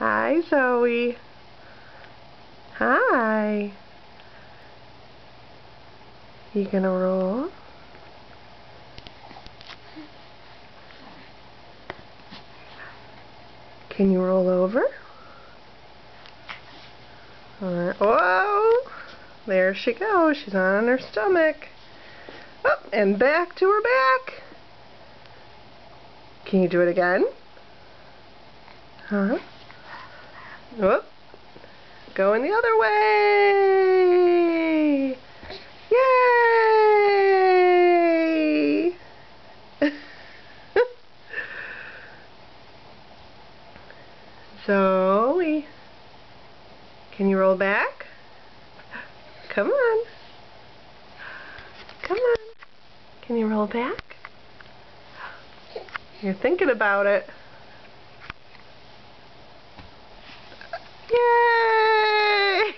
Hi, Zoe. Hi. You gonna roll? Can you roll over? Alright. Whoa! There she goes. She's on her stomach. Up and back to her back. Can you do it again? Huh? Whoop. Going the other way. Yay! Zoe, can you roll back? Come on. Come on. Can you roll back? You're thinking about it. Yay!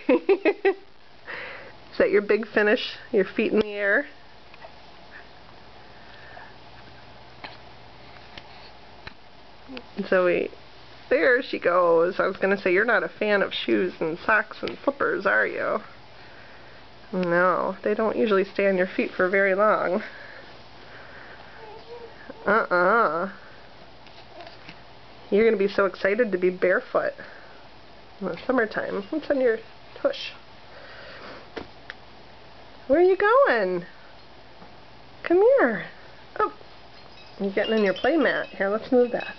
Is that your big finish? Your feet in the air? Zoe, there she goes. I was going to say, you're not a fan of shoes and socks and slippers, are you? No, they don't usually stay on your feet for very long. You're going to be so excited to be barefoot in the summertime. What's on your tush? Where are you going? Come here. Oh, you're getting in your play mat. Here, let's move that.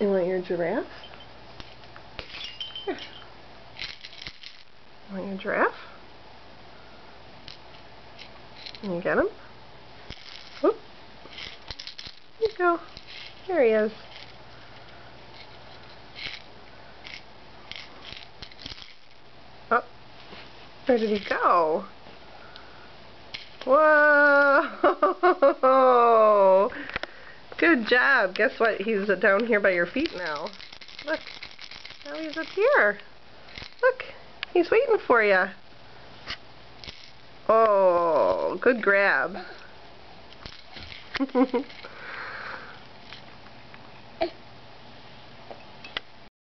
You want your giraffe? Here. You want your giraffe? Can you get him? Whoop. There you go. There he is. Oh, where did he go? Whoa! Good job. Guess what? He's down here by your feet now. Look. Now he's up here. Look. He's waiting for you. Oh, good grab.